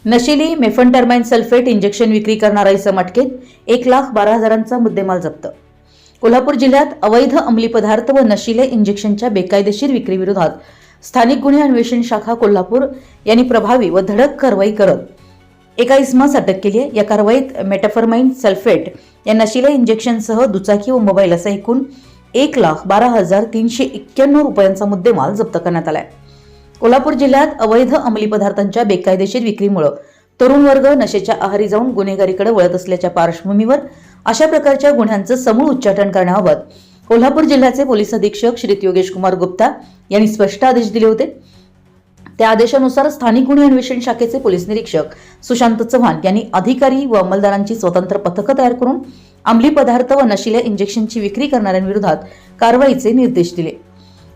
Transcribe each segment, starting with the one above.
नशिली मेफेंटरमाइन sulphate injection विक्री करणारा इसम अटकेत, 1,12,000चा मुद्देमाल जप्त। कोल्हापूर जिल्ह्यात अवैध अंमली पदार्थ व नशिले इंजेक्शनच्या बेकायदेशीर विक्रीविरोधात स्थानिक गुन्हे अन्वेषण शाखा कोल्हापूर यांनी प्रभावी व धडक कारवाई करत एका इसमास अटक केली आहे। या कारवाईत मेटाफॉर्माइन सल्फेट या नशिले इंजेक्शनसह दुचाकी व मोबाईल असा एकूण 1,12,391 रुपयांचा मुद्देमाल जप्त करण्यात आलाय। कोल्हापूर जिल्ह्यात अवैध अंमली पदार्थांच्या बेकायदेशीर विक्रीमुळे तरुण वर्ग नशेच्या आहारी जाऊन गुन्हेगारीकडे वळत असल्याच्या पार्श्वभूमीवर अशा प्रकारच्या गुन्ह्यांचं समूळ उच्चाटन करण्याबाबत कोल्हापूर जिल्ह्याचे पोलीस अधीक्षक श्री योगेश कुमार गुप्ता यांनी स्पष्ट आदेश दिले होते। त्या आदेशानुसार स्थानिक गुन्हे अन्वेषण शाखेचे पोलीस निरीक्षक सुशांत चव्हाण यांनी अधिकारी व अंमलदारांची स्वतंत्र पथकं तयार करून अंमली पदार्थ व नशिल्या इंजेक्शनची विक्री करणाऱ्यांविरोधात कारवाईचे निर्देश दिले।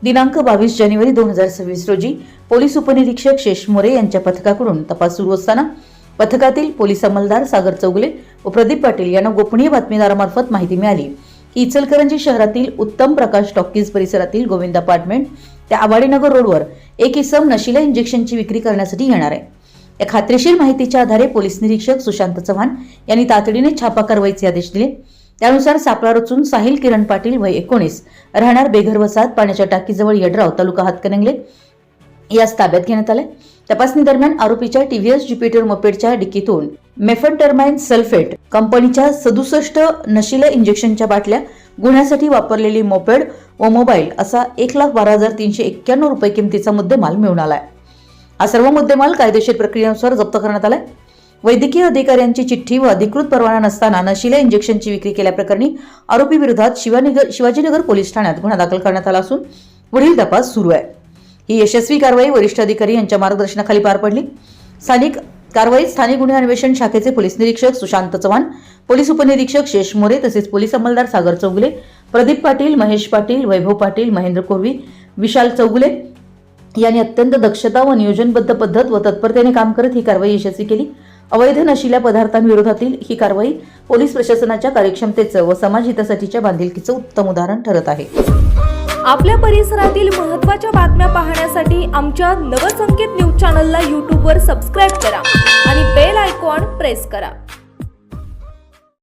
दिनांक 22 जानेवारी 2026 रोजी पोलीस उपनिरीक्षक शेष मोरे यांच्या पथकाकडून तपास सुरू असताना पथकातील पोलीस अंमलदार सागर चौगुले व प्रदीप पाटील यांना गोपनीय बातमीदारामार्फत माहिती मिळाली की इचलकरंजी शहरातील उत्तम प्रकाश टॉकीज परिसरातील गोविंद अपार्टमेंट त्या आवाडीनगर रोडवर एक इसम नशिल्या इंजेक्शनची विक्री करण्यासाठी येणार आहे। या खात्रीशीर माहितीच्या आधारे पोलीस निरीक्षक सुशांत चव्हाण यांनी तातडीने छापा कारवाईचे आदेश दिले। त्यानुसार सापळा रचून साहिल किरण पाटील वय 19 राहणार बेघर वसाहत पाण्याच्या टाकीजवळ यड्राव तालुका हातकणंगले यास ताब्यात घेण्यात आले। तपासणी दरम्यान आरोपीच्या टीव्हीएस ज्युपिटर मोपेडच्या डिक्कीतून मेफेंटरमाइन सल्फेट कंपनीच्या 67 नशिल्या इंजेक्शनच्या बाटल्या, गुन्ह्यासाठी वापरलेली मोपेड व मोबाईल असा 1,12,391 रुपये किमतीचा मुद्देमाल मिळून आलाय। हा सर्व मुद्देमाल कायदेशीर प्रक्रियेनुसार जप्त करण्यात आलाय। वैद्यकीय अधिकाऱ्यांची चिठ्ठी व अधिकृत परवाना नसताना नशिल्या इंजेक्शनची विक्री केल्याप्रकरणी आरोपी विरोधात शिवाजीनगर पोलीस ठाण्यात गुन्हा दाखल करण्यात आला असून पुढील तपास सुरू आहे। ही यशस्वी कारवाई वरिष्ठ अधिकारी यांच्या मार्गदर्शनाखाली पार पडली। स्थानिक गुन्हे अन्वेषण शाखेचे पोलीस निरीक्षक सुशांत चव्हाण, पोलीस उपनिरीक्षक शेष मोरे तसेच पोलीस अंमलदार सागर चौगुले, प्रदीप पाटील, महेश पाटील, वैभव पाटील, महेंद्र कोरवी, विशाल चौगुले यांनी अत्यंत दक्षता व नियोजनबद्ध पद्धत व तत्परतेने काम करत ही कारवाई यशस्वी केली। अवैध नशिल्या पदार्थांविरोधातील ही कारवाई पोलीस प्रशासनाच्या कार्यक्षमतेचं व समाज हितासाठीच्या बांधिलकीचं उत्तम उदाहरण ठरत आहे। आपल्या परिसरातील महत्त्वाच्या बातम्या पाहण्यासाठी आमच्या नवसंकेत न्यूज चॅनलला YouTube वर सबस्क्राइब करा आणि बेल आयकॉन प्रेस करा।